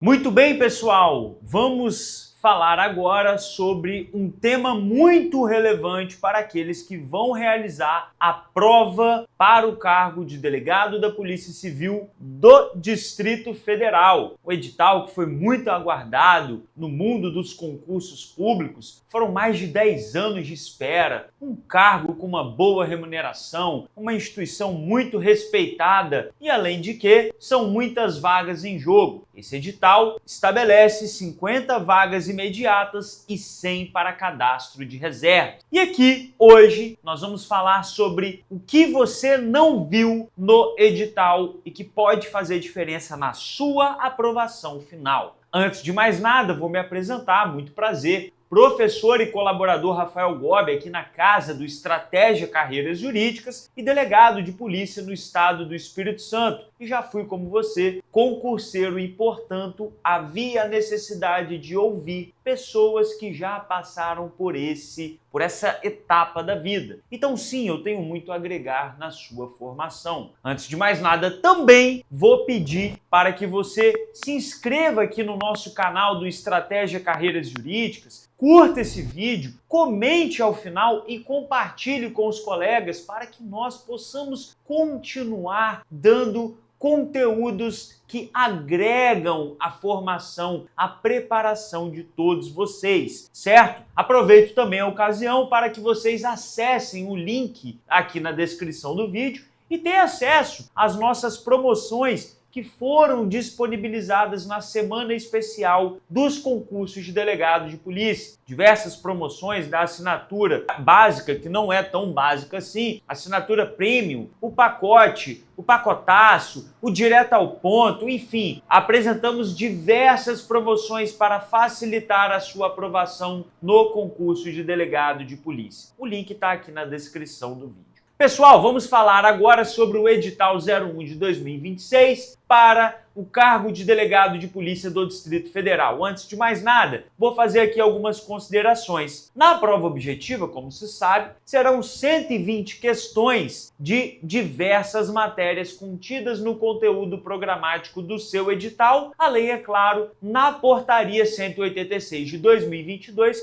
Muito bem, pessoal, vamos falar agora sobre um tema muito relevante para aqueles que vão realizar a prova para o cargo de delegado da Polícia Civil do Distrito Federal. O edital que foi muito aguardado no mundo dos concursos públicos, foram mais de 10 anos de espera, um cargo com uma boa remuneração, uma instituição muito respeitada e, além de que, são muitas vagas em jogo. Esse edital estabelece 50 vagas imediatas e 100 para cadastro de reserva. E aqui, hoje, nós vamos falar sobre o que você não viu no edital e que pode fazer diferença na sua aprovação final. Antes de mais nada, vou me apresentar, muito prazer. Professor e colaborador Rafael Gobi, aqui na Casa do Estratégia Carreiras Jurídicas e delegado de polícia no estado do Espírito Santo. E já fui, como você, concurseiro e, portanto, havia a necessidade de ouvir pessoas que já passaram por essa etapa da vida. Então, sim, eu tenho muito a agregar na sua formação. Antes de mais nada, também vou pedir para que você se inscreva aqui no nosso canal do Estratégia Carreiras Jurídicas, curta esse vídeo, comente ao final e compartilhe com os colegas para que nós possamos continuar dando conteúdos que agregam a formação, a preparação de todos vocês, certo? Aproveito também a ocasião para que vocês acessem o link aqui na descrição do vídeo e tenham acesso às nossas promoções que foram disponibilizadas na semana especial dos concursos de delegado de polícia. Diversas promoções da assinatura básica, que não é tão básica assim, assinatura premium, o pacote, o pacotaço, o direto ao ponto, enfim, apresentamos diversas promoções para facilitar a sua aprovação no concurso de delegado de polícia. O link está aqui na descrição do vídeo. Pessoal, vamos falar agora sobre o edital 01 de 2026 para o cargo de delegado de polícia do Distrito Federal. Antes de mais nada, vou fazer aqui algumas considerações. Na prova objetiva, como se sabe, serão 120 questões de diversas matérias contidas no conteúdo programático do seu edital, além, é claro, na portaria 186 de 2022,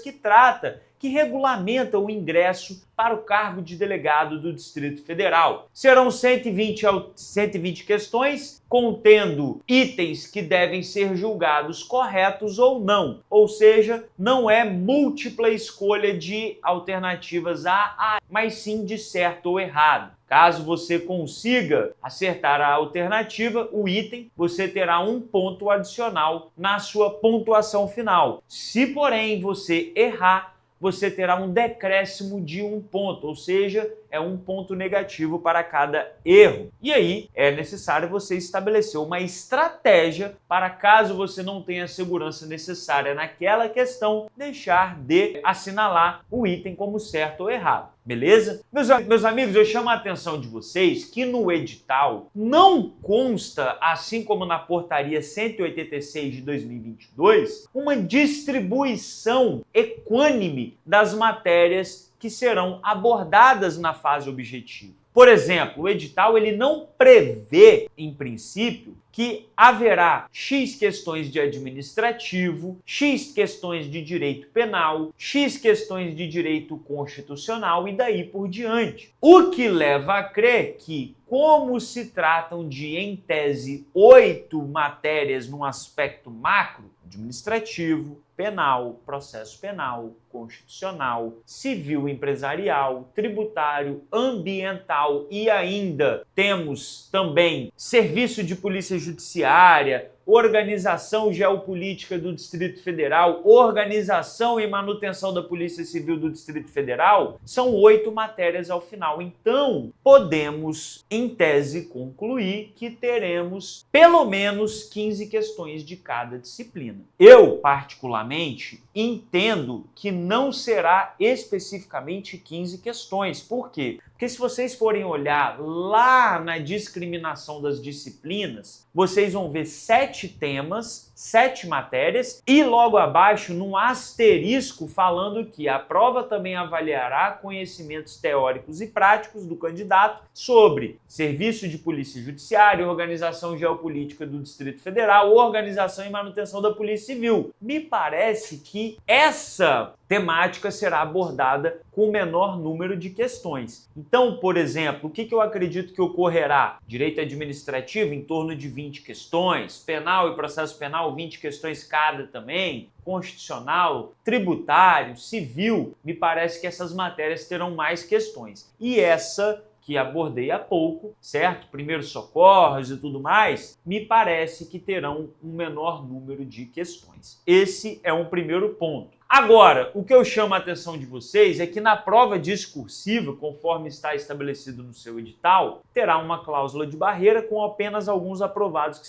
que regulamenta o ingresso para o cargo de delegado do Distrito Federal. Serão 120 questões, contendo itens que devem ser julgados corretos ou não. Ou seja, não é múltipla escolha de alternativas A, mas sim de certo ou errado. Caso você consiga acertar a alternativa, o item, você terá um ponto adicional na sua pontuação final. Se, porém, você errar, você terá um decréscimo de 1 ponto, ou seja, é 1 ponto negativo para cada erro. E aí é necessário você estabelecer uma estratégia para, caso você não tenha a segurança necessária naquela questão, deixar de assinalar o item como certo ou errado. Beleza? Meus amigos, eu chamo a atenção de vocês que no edital não consta, assim como na portaria 186 de 2022, uma distribuição equânime das matérias que serão abordadas na fase objetiva. Por exemplo, o edital ele não prevê, em princípio, que haverá X questões de administrativo, X questões de direito penal, X questões de direito constitucional e daí por diante. O que leva a crer que, como se tratam de, em tese, 8 matérias num aspecto macro, administrativo, penal, processo penal, constitucional, civil empresarial, tributário, ambiental e ainda temos também serviço de polícia judiciária, organização geopolítica do Distrito Federal, organização e manutenção da Polícia Civil do Distrito Federal, são 8 matérias ao final. Então, podemos, em tese, concluir que teremos pelo menos 15 questões de cada disciplina. Eu, particularmente, entendo que não será especificamente 15 questões. Por quê? Porque se vocês forem olhar lá na discriminação das disciplinas, vocês vão ver 7 temas 7 matérias e logo abaixo num asterisco falando que a prova também avaliará conhecimentos teóricos e práticos do candidato sobre serviço de polícia judiciária, organização geopolítica do Distrito Federal, organização e manutenção da Polícia Civil. Me parece que essa temática será abordada com o menor número de questões. Então, por exemplo, o que eu acredito que ocorrerá? Direito administrativo, em torno de 20 questões, penal e processo penal, 20 questões cada também, constitucional, tributário, civil, me parece que essas matérias terão mais questões. E essa que abordei há pouco, certo? Primeiros socorros e tudo mais, me parece que terão um menor número de questões. Esse é um primeiro ponto. Agora, o que eu chamo a atenção de vocês é que na prova discursiva, conforme está estabelecido no seu edital, terá uma cláusula de barreira com apenas alguns aprovados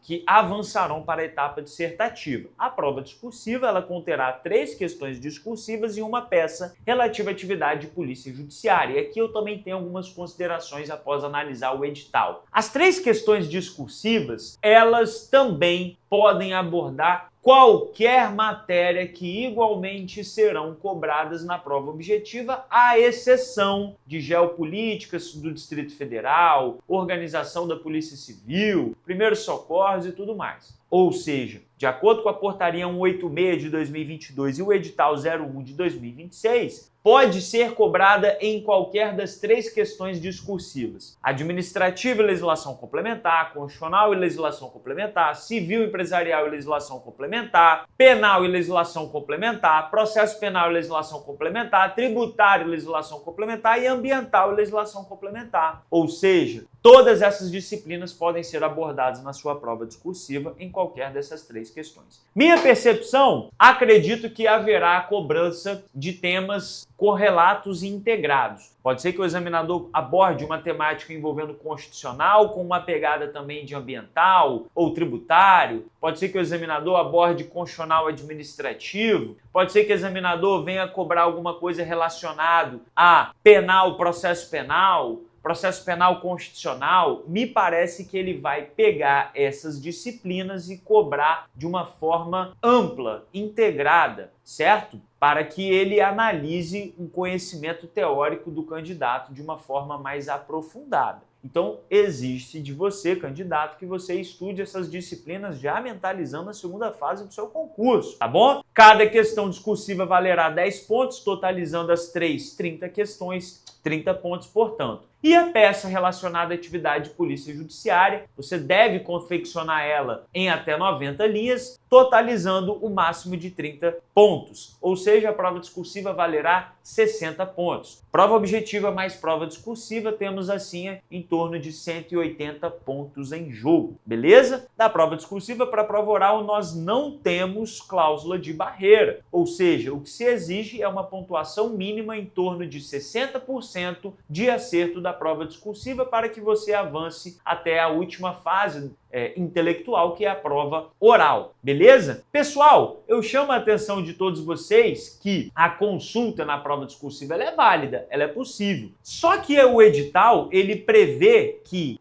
que avançarão para a etapa dissertativa. A prova discursiva ela conterá 3 questões discursivas e uma peça relativa à atividade de polícia judiciária. E aqui eu também tenho algumas considerações após analisar o edital. As 3 questões discursivas, elas também podem abordar qualquer matéria que igualmente serão cobradas na prova objetiva, à exceção de geopolítica do Distrito Federal, organização da Polícia Civil, primeiros socorros e tudo mais. Ou seja, de acordo com a Portaria 186 de 2022 e o Edital 01 de 2026, pode ser cobrada em qualquer das 3 questões discursivas: administrativa e legislação complementar, constitucional e legislação complementar, civil, empresarial e legislação complementar, penal e legislação complementar, processo penal e legislação complementar, tributário e legislação complementar e ambiental e legislação complementar. Ou seja, todas essas disciplinas podem ser abordadas na sua prova discursiva em qualquer dessas 3 questões. Minha percepção, acredito que haverá cobrança de temas correlatos e integrados. Pode ser que o examinador aborde uma temática envolvendo constitucional com uma pegada também de ambiental ou tributário. Pode ser que o examinador aborde constitucional administrativo. Pode ser que o examinador venha cobrar alguma coisa relacionada a penal, processo penal constitucional. Me parece que ele vai pegar essas disciplinas e cobrar de uma forma ampla, integrada, certo? Para que ele analise um conhecimento teórico do candidato de uma forma mais aprofundada. Então, exige de você, candidato, que você estude essas disciplinas já mentalizando a segunda fase do seu concurso, tá bom? Cada questão discursiva valerá 10 pontos, totalizando as 30 questões, 30 pontos, portanto. E a peça relacionada à atividade de polícia judiciária, você deve confeccionar ela em até 90 linhas, totalizando o máximo de 30 pontos. Ou seja, a prova discursiva valerá 60 pontos. Prova objetiva mais prova discursiva, temos assim em torno de 180 pontos em jogo, beleza? Da prova discursiva para a prova oral, nós não temos cláusula de barreira. Ou seja, o que se exige é uma pontuação mínima em torno de 60% de acerto da prova discursiva para que você avance até a última fase intelectual, que é a prova oral, beleza? Pessoal, eu chamo a atenção de todos vocês que a consulta na prova discursiva ela é válida, ela é possível. Só que o edital, ele prevê que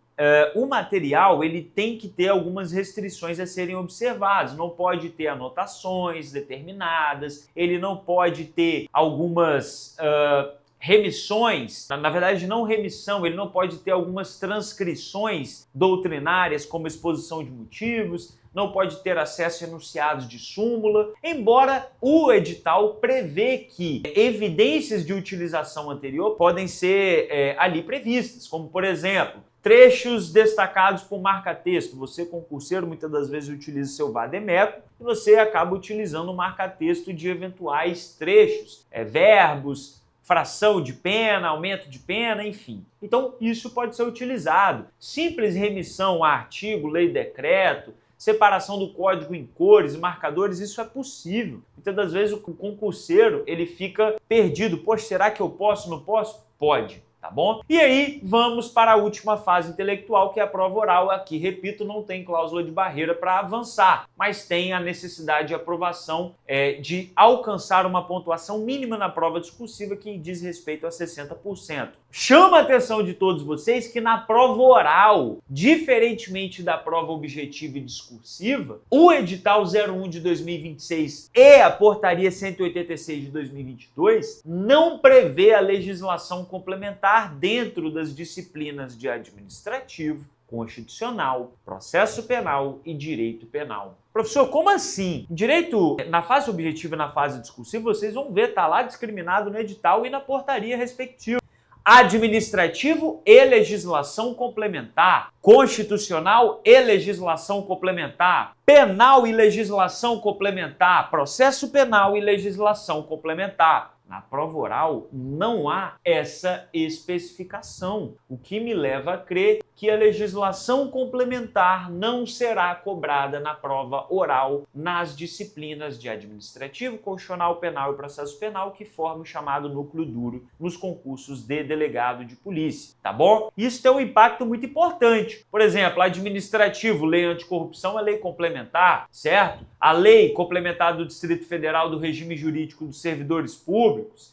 o material ele tem que ter algumas restrições a serem observadas. Não pode ter anotações determinadas, ele não pode ter algumas remissões, na verdade não remissão, ele não pode ter algumas transcrições doutrinárias como exposição de motivos, não pode ter acesso a enunciados de súmula, embora o edital prevê que evidências de utilização anterior podem ser ali previstas, como por exemplo, trechos destacados por marca-texto. Você, concurseiro, muitas das vezes utiliza seu vademécum e você acaba utilizando o marca-texto de eventuais trechos, verbos, fração de pena, aumento de pena, enfim. Então, isso pode ser utilizado. Simples remissão a artigo, lei, decreto, separação do código em cores, marcadores, isso é possível. Muitas das vezes o concurseiro ele fica perdido. Poxa, será que eu posso, não posso? Pode. tá bom? E aí vamos para a última fase intelectual, que é a prova oral. Aqui, repito, não tem cláusula de barreira para avançar, mas tem a necessidade de aprovação de alcançar uma pontuação mínima na prova discursiva que diz respeito a 60%. Chama a atenção de todos vocês que na prova oral, diferentemente da prova objetiva e discursiva, o edital 01 de 2026 e a portaria 186 de 2022 não prevê a legislação complementar dentro das disciplinas de administrativo, constitucional, processo penal e direito penal. Professor, como assim? Direito na fase objetiva e na fase discursiva, vocês vão ver, tá lá discriminado no edital e na portaria respectiva. Administrativo e legislação complementar, constitucional e legislação complementar, penal e legislação complementar, processo penal e legislação complementar. Na prova oral não há essa especificação, o que me leva a crer que a legislação complementar não será cobrada na prova oral nas disciplinas de administrativo, constitucional, penal e processo penal, que formam o chamado núcleo duro nos concursos de delegado de polícia, tá bom? Isso tem um impacto muito importante. Por exemplo, administrativo, lei anticorrupção é lei complementar, certo? A lei complementar do Distrito Federal do regime jurídico dos servidores públicos,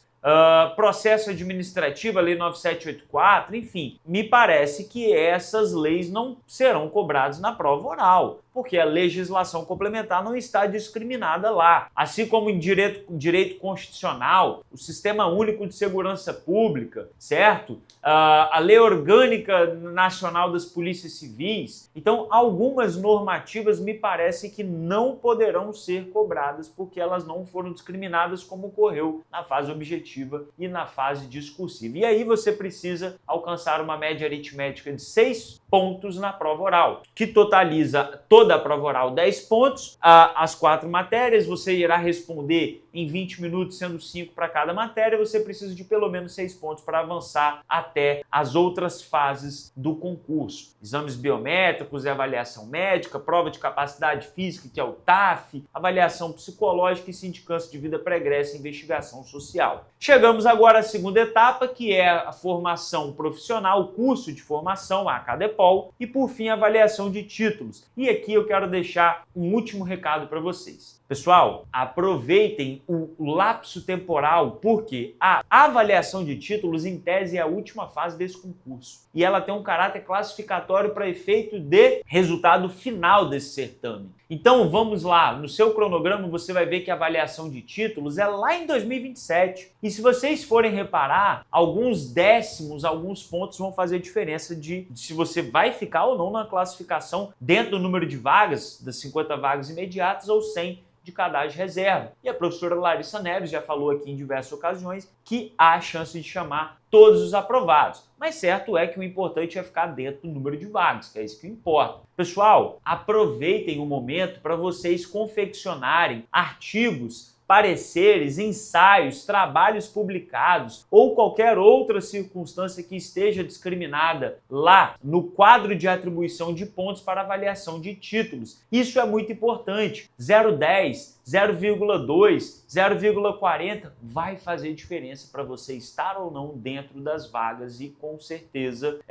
processo administrativo, a lei 9784, enfim, me parece que essas leis não serão cobradas na prova oral, porque a legislação complementar não está discriminada lá. Assim como em direito constitucional, o Sistema Único de Segurança Pública, certo? A Lei Orgânica Nacional das Polícias Civis. Então, algumas normativas me parece que não poderão ser cobradas porque elas não foram discriminadas como ocorreu na fase objetiva e na fase discursiva. E aí você precisa alcançar uma média aritmética de 6 pontos na prova oral, que totaliza toda a prova oral 10 pontos, as 4 matérias, você irá responder em 20 minutos, sendo 5 para cada matéria, você precisa de pelo menos 6 pontos para avançar até as outras fases do concurso. Exames biométricos e avaliação médica, prova de capacidade física, que é o TAF, avaliação psicológica e sindicância de vida pregressa e investigação social. Chegamos agora à segunda etapa, que é a formação profissional, o curso de formação, a Cadepol, e por fim a avaliação de títulos. E aqui eu quero deixar um último recado para vocês. Pessoal, aproveitem o lapso temporal, porque a avaliação de títulos, em tese, é a última fase desse concurso. E ela tem um caráter classificatório para efeito de resultado final desse certame. Então, vamos lá. No seu cronograma, você vai ver que a avaliação de títulos é lá em 2027. E se vocês forem reparar, alguns décimos, alguns pontos vão fazer diferença de se você vai ficar ou não na classificação dentro do número de vagas, das 50 vagas imediatas ou 100 de cadastro de reserva. E a professora Larissa Neves já falou aqui em diversas ocasiões que há a chance de chamar todos os aprovados. Mas certo é que o importante é ficar dentro do número de vagas, que é isso que importa. Pessoal, aproveitem o momento para vocês confeccionarem artigos, pareceres, ensaios, trabalhos publicados ou qualquer outra circunstância que esteja discriminada lá no quadro de atribuição de pontos para avaliação de títulos. Isso é muito importante. 0,10, 0,2, 0,40 vai fazer diferença para você estar ou não dentro das vagas e com certeza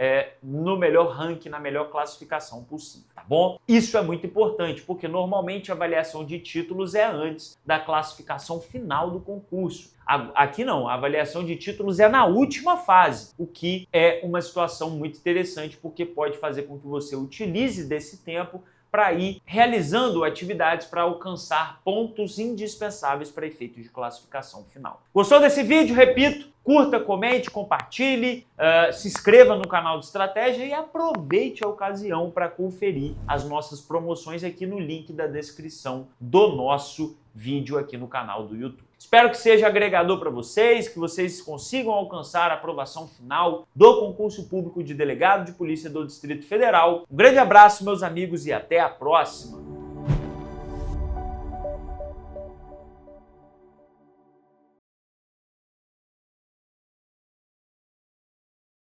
no melhor ranking, na melhor classificação possível, tá bom? Isso é muito importante porque normalmente a avaliação de títulos é antes da classificação final do concurso. Aqui não, a avaliação de títulos é na última fase, o que é uma situação muito interessante porque pode fazer com que você utilize desse tempo para ir realizando atividades para alcançar pontos indispensáveis para efeito de classificação final. Gostou desse vídeo? Repito, curta, comente, compartilhe, se inscreva no canal de estratégia e aproveite a ocasião para conferir as nossas promoções aqui no link da descrição do nosso vídeo aqui no canal do YouTube. Espero que seja agregador para vocês, que vocês consigam alcançar a aprovação final do concurso público de delegado de polícia do Distrito Federal. Um grande abraço, meus amigos, e até a próxima!